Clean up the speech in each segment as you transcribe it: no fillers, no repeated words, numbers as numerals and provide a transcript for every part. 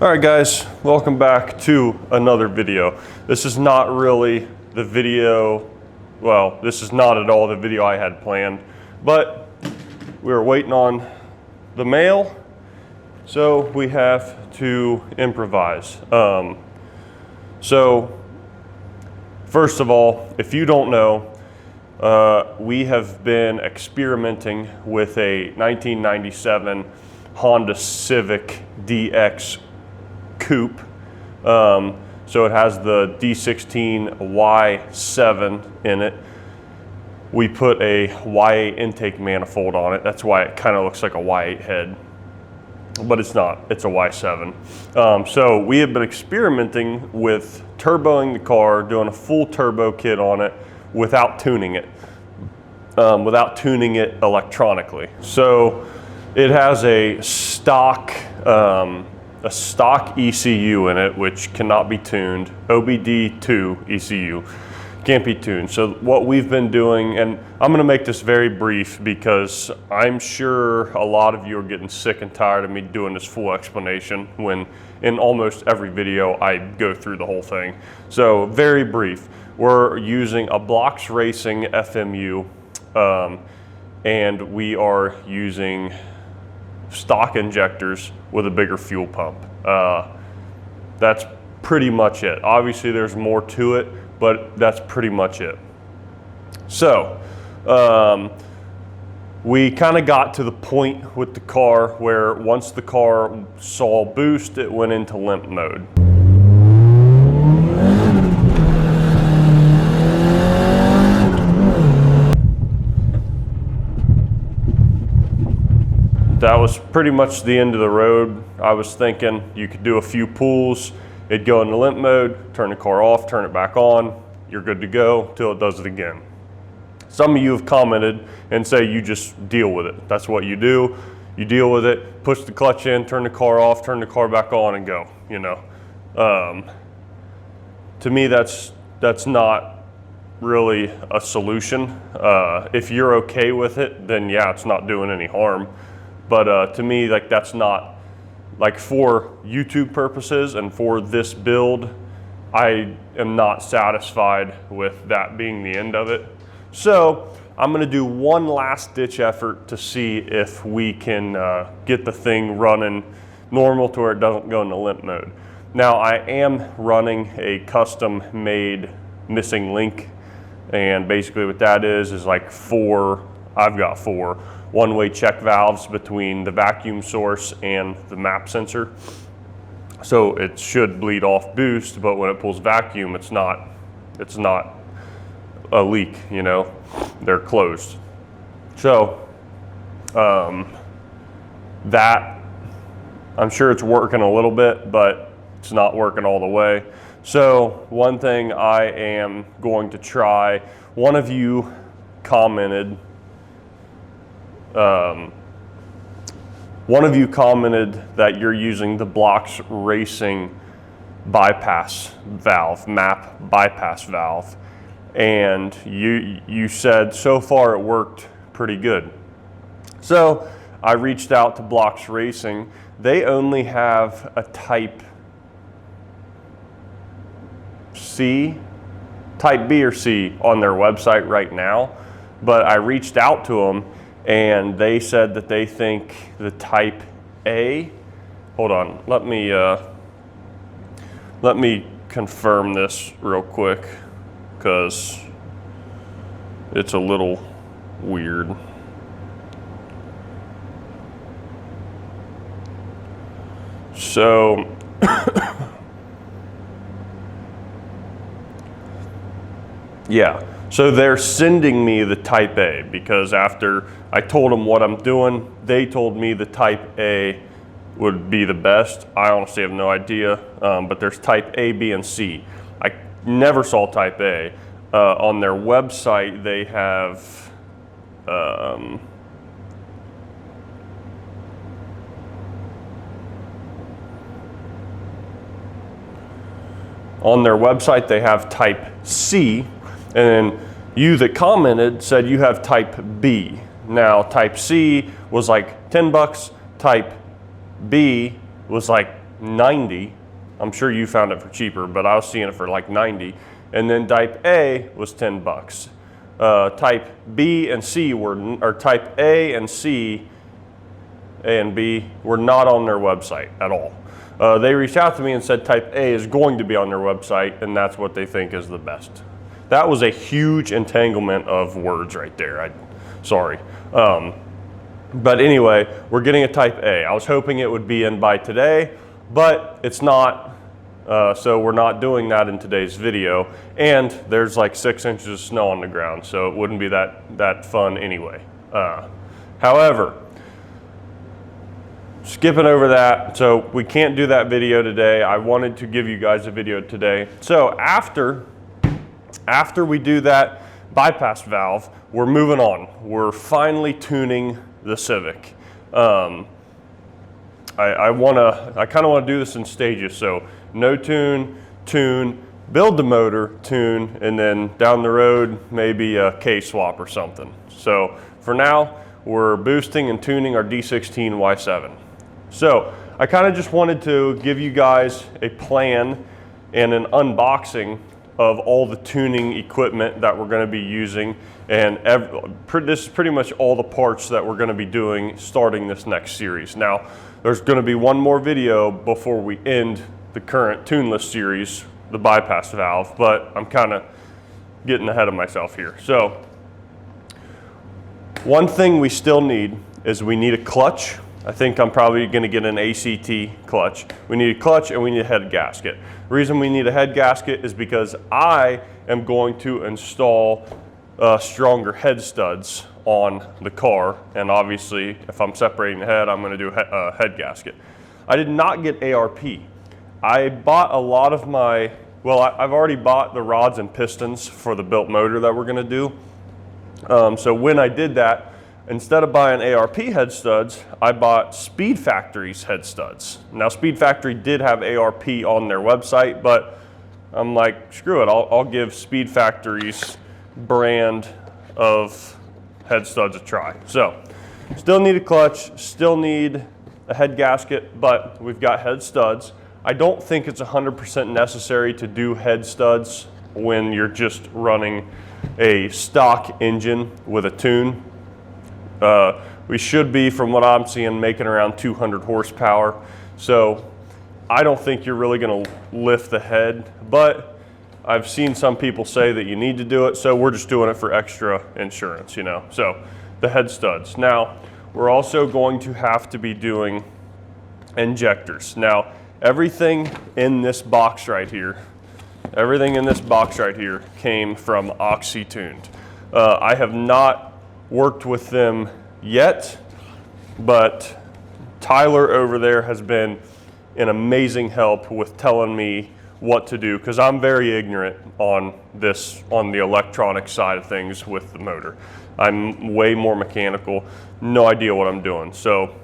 All right guys, welcome back to another video. This is not really the video, well, this is not at all the video I had planned, but we were waiting on the mail, so we have to improvise. So first of all, if you don't know, we have been experimenting with a 1997 Honda Civic DX coupe. So it has the D16 Y7 in it. We put a Y8 intake manifold on it. That's why it kind of looks like a Y8 head, but it's not, it's a Y7. So we have been experimenting with turboing the car, doing a full turbo kit on it without tuning it electronically. So it has a stock ECU in it, which cannot be tuned. OBD2 ECU can't be tuned. So what we've been doing, and I'm gonna make this very brief because I'm sure a lot of you are getting sick and tired of me doing this full explanation when in almost every video I go through the whole thing. So very brief. We're using a Blocks Racing FMU, and we are using stock injectors with a bigger fuel pump. That's pretty much it. Obviously there's more to it, but that's pretty much it. So we kind of got to the point with the car where once the car saw boost, it went into limp mode. That was pretty much the end of the road. I was thinking you could do a few pulls, it'd go into limp mode, turn the car off, turn it back on, you're good to go till it does it again. Some of you have commented and say you just deal with it. That's what you do. You deal with it, push the clutch in, turn the car off, turn the car back on and go, you know. To me, that's not really a solution. If you're okay with it, then yeah, it's not doing any harm. But to me, like that's not, like for YouTube purposes and for this build, I am not satisfied with that being the end of it. So I'm gonna do one last ditch effort to see if we can get the thing running normal to where it doesn't go into limp mode. Now I am running a custom made missing link, and basically what that is like I've got four one-way check valves between the vacuum source and the map sensor. So it should bleed off boost, but when it pulls vacuum, it's not a leak, you know, they're closed. So that, I'm sure it's working a little bit, but it's not working all the way. So one thing I am going to try, one of you commented that you're using the Blocks Racing bypass valve, map bypass valve, and you said so far it worked pretty good. So I reached out to Blocks Racing. They only have a type B or C on their website right now, but I reached out to them and they said that they think the type A, hold on, let me confirm this real quick because it's a little weird. So yeah, so they're sending me the type A because after I told them what I'm doing, they told me the type A would be the best. I honestly have no idea, but there's type A, B, and C. I never saw type A. On their website, they have, type C, and you that commented said you have type B. Now type C was like 10 bucks, type B was like $90. I'm sure you found it for cheaper, but I was seeing it for like $90. And then type A was $10. Type B and C or type A and C, A and B, were not on their website at all. They reached out to me and said type A is going to be on their website, and that's what they think is the best. That was a huge entanglement of words right there. Sorry. But anyway, we're getting a type A. I was hoping it would be in by today, but it's not. So we're not doing that in today's video. And there's like 6 inches of snow on the ground, so it wouldn't be that fun anyway. However, skipping over that, so we can't do that video today. I wanted to give you guys a video today. So after we do that bypass valve, we're moving on. We're finally tuning the Civic. I kind of want to do this in stages. So no tune, build the motor, tune, and then down the road, maybe a K swap or something. So for now, we're boosting and tuning our D16 Y7. So I kind of just wanted to give you guys a plan and an unboxing of all the tuning equipment that we're going to be using, and this is pretty much all the parts that we're going to be doing starting this next series. Now, there's going to be one more video before we end the current tuneless series, the bypass valve, but I'm kind of getting ahead of myself here. So one thing we still need is we need a clutch. I think I'm probably going to get an ACT clutch. We need a clutch and we need a head gasket. The reason we need a head gasket is because I am going to install stronger head studs on the car, and obviously if I'm separating the head, I'm going to do a head gasket. I did not get ARP. I bought a lot of my, well, I've already bought the rods and pistons for the built motor that we're going to do. So when I did that, instead of buying ARP head studs, I bought Speed Factory's head studs. Now Speed Factory did have ARP on their website, but I'm like, screw it, I'll give Speed Factory's brand of head studs a try. So still need a clutch, still need a head gasket, but we've got head studs. I don't think it's 100% necessary to do head studs when you're just running a stock engine with a tune. We should be, from what I'm seeing, making around 200 horsepower. So I don't think you're really going to lift the head, but I've seen some people say that you need to do it, so we're just doing it for extra insurance, you know. So the head studs. Now, we're also going to have to be doing injectors. Now, everything in this box right here came from OxyTuned. I have not worked with them yet, but Tyler over there has been an amazing help with telling me what to do, because I'm very ignorant on the electronic side of things with the motor. I'm way more mechanical, no idea what I'm doing. So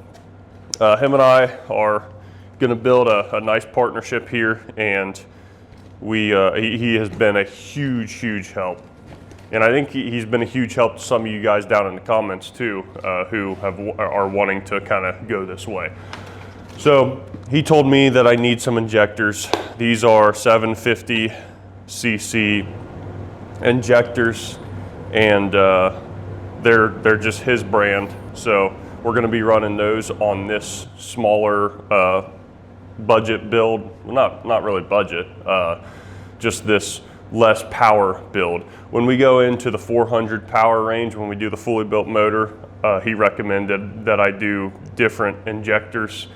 him and I are going to build a nice partnership here, and he has been a huge help. And I think he's been a huge help to some of you guys down in the comments too, who are wanting to kind of go this way. So he told me that I need some injectors. These are 750cc injectors, and they're just his brand. So we're going to be running those on this smaller budget build. Well, not really budget, just this less power build. When we go into the 400 power range, when we do the fully built motor, he recommended that I do different injectors.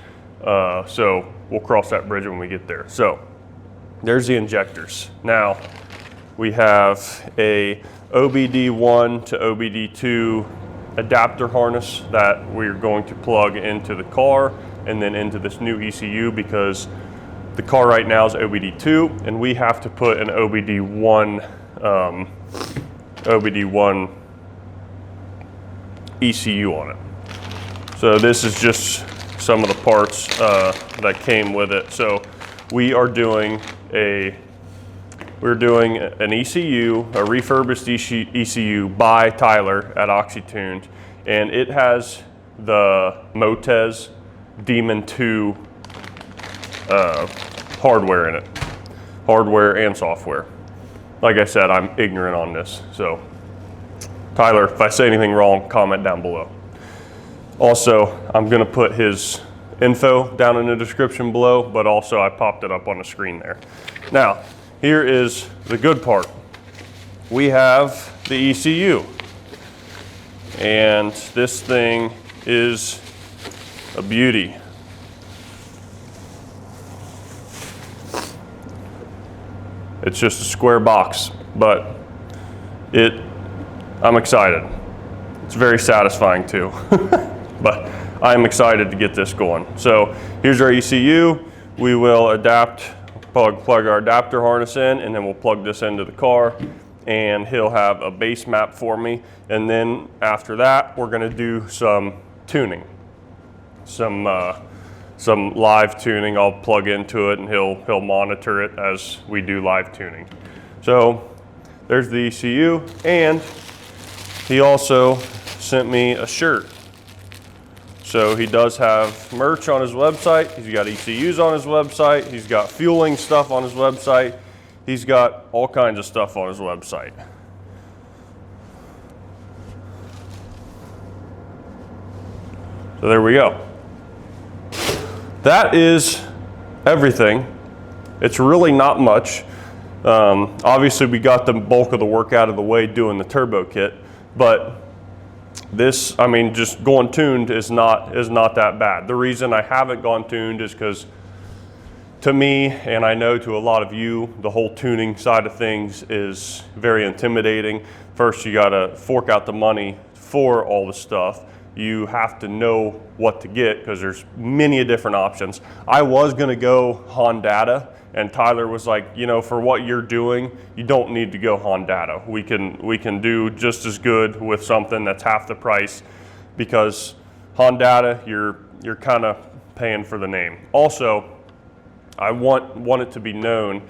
So we'll cross that bridge when we get there. So there's the injectors. Now we have a OBD1 to OBD2 adapter harness that we're going to plug into the car and then into this new ECU, because the car right now is OBD2 and we have to put an OBD1 ECU on it. So this is just some of the parts that came with it. So we're doing an ECU, a refurbished ECU by Tyler at OxyTuned, and it has the Motez Demon 2 hardware in it, hardware and software. Like I said, I'm ignorant on this, so Tyler, if I say anything wrong, comment down below. Also, I'm gonna put his info down in the description below, but also I popped it up on the screen there. Now, here is the good part. We have the ECU, and this thing is a beauty. It's just a square box, but I'm excited. It's very satisfying too, but I'm excited to get this going. So here's our ECU. We will plug our adapter harness in, and then we'll plug this into the car, and he'll have a base map for me. And then after that, we're gonna do some tuning, some live tuning. I'll plug into it and he'll monitor it as we do live tuning. So there's the ECU, and he also sent me a shirt. So he does have merch on his website. He's got ECUs on his website. He's got fueling stuff on his website. He's got all kinds of stuff on his website. So there we go. That is everything. It's really not much. Obviously we got the bulk of the work out of the way doing the turbo kit, but this, I mean, just going tuned is not that bad. The reason I haven't gone tuned is because to me, and I know to a lot of you, the whole tuning side of things is very intimidating. First, you gotta fork out the money for all the stuff. You have to know what to get because there's many different options. I was gonna go Honda, and Tyler was like, you know, for what you're doing, you don't need to go Honda. We can do just as good with something that's half the price, because Honda, you're kind of paying for the name. Also, I want it to be known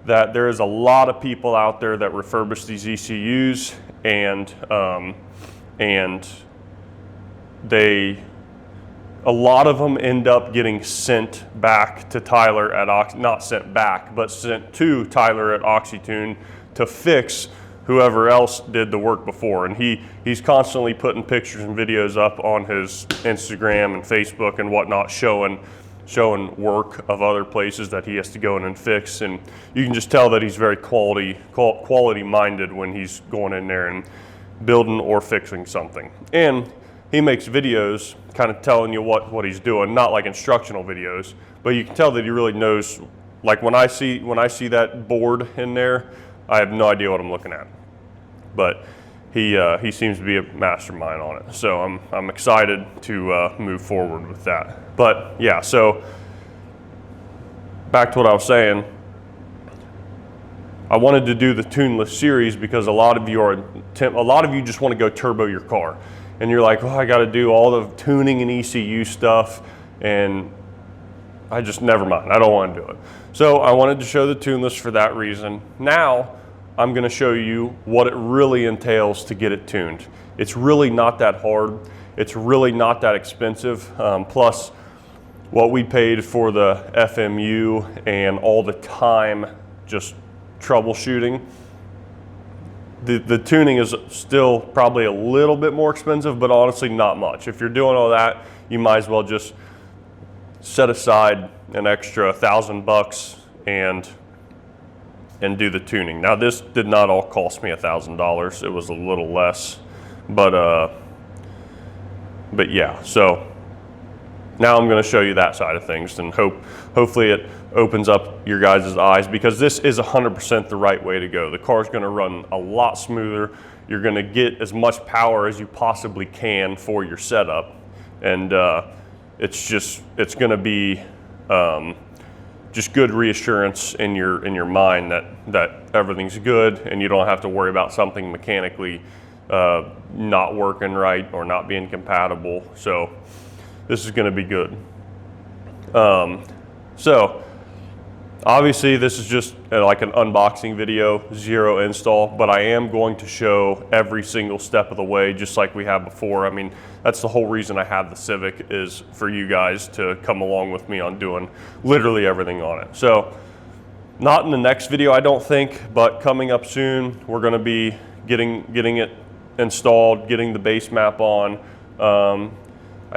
that there is a lot of people out there that refurbish these ECUs, and a lot of them end up getting sent back to Tyler at not sent back, but sent to Tyler at OxyTuned to fix whoever else did the work before. And he's constantly putting pictures and videos up on his Instagram and Facebook and whatnot, showing work of other places that he has to go in and fix. And you can just tell that he's very quality minded when he's going in there and building or fixing something. And he makes videos kind of telling you what he's doing, not like instructional videos, but you can tell that he really knows. Like when I see that board in there, I have no idea what I'm looking at. But he seems to be a mastermind on it. So I'm excited to move forward with that. But yeah, so back to what I was saying. I wanted to do the tuneless series because a lot of you just want to go turbo your car. And you're like, oh, I got to do all the tuning and ECU stuff, and I just, never mind, I don't want to do it. So I wanted to show the tuneless for that reason. Now I'm going to show you what it really entails to get it tuned. It's really not that hard. It's really not that expensive. Plus what we paid for the FMU and all the time just troubleshooting. The tuning is still probably a little bit more expensive, but honestly not much. If you're doing all that, you might as well just set aside an extra $1,000 and do the tuning. Now this did not all cost me $1,000. It was a little less, but yeah. So now I'm going to show you that side of things, and hopefully it opens up your guys' eyes, because this is 100% the right way to go. The car's going to run a lot smoother. You're going to get as much power as you possibly can for your setup, and it's going to be just good reassurance in your mind that everything's good, and you don't have to worry about something mechanically not working right or not being compatible. So this is going to be good. So Obviously, this is just like an unboxing video, zero install, but I am going to show every single step of the way, just like we have before. I mean, that's the whole reason I have the Civic, is for you guys to come along with me on doing literally everything on it. So, not in the next video, I don't think, but coming up soon, we're gonna be getting it installed, getting the base map on. I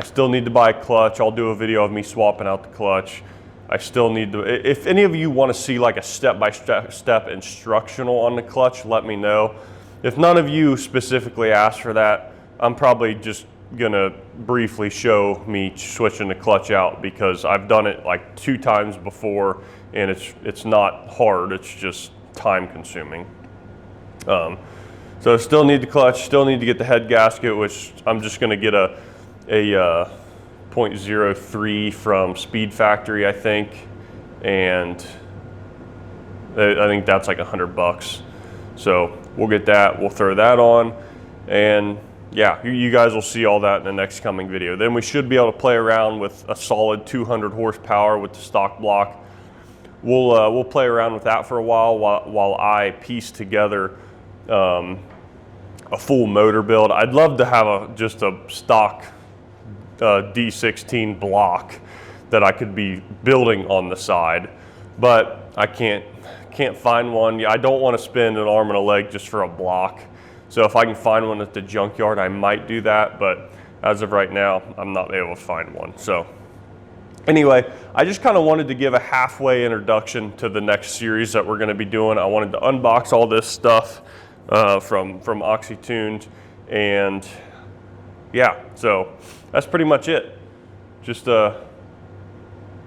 still need to buy a clutch. I'll do a video of me swapping out the clutch. I still need to, if any of you want to see like a step-by-step instructional on the clutch, let me know. If none of you specifically ask for that, I'm probably just gonna briefly show me switching the clutch out, because I've done it like 2 times before and it's not hard, it's just time consuming. So I still need the clutch, still need to get the head gasket, which I'm just gonna get a 0.03 from Speed Factory, I think, and I think that's like $100. So we'll get that, we'll throw that on, and yeah, you guys will see all that in the next coming video. Then we should be able to play around with a solid 200 horsepower with the stock block. We'll play around with that for a while I piece together a full motor build. I'd love to have just a stock D16 block that I could be building on the side, but I can't find one. I don't want to spend an arm and a leg just for a block. So if I can find one at the junkyard, I might do that, but as of right now, I'm not able to find one. So anyway, I just kind of wanted to give a halfway introduction to the next series that we're going to be doing. I wanted to unbox all this stuff from OxyTuned, and yeah, so that's pretty much it. Just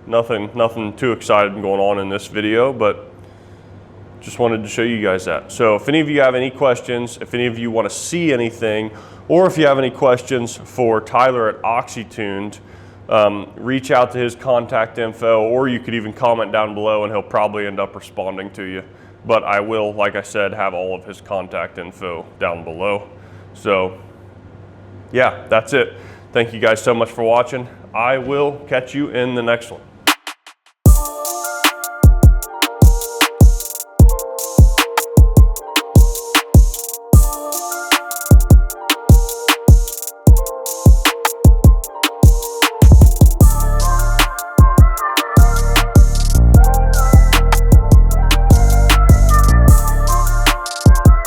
nothing too exciting going on in this video, but just wanted to show you guys that. So if any of you have any questions, if any of you want to see anything, or if you have any questions for Tyler at OxyTuned, reach out to his contact info, or you could even comment down below and he'll probably end up responding to you. But I will, like I said, have all of his contact info down below. So yeah, that's it. Thank you guys so much for watching. I will catch you in the next one.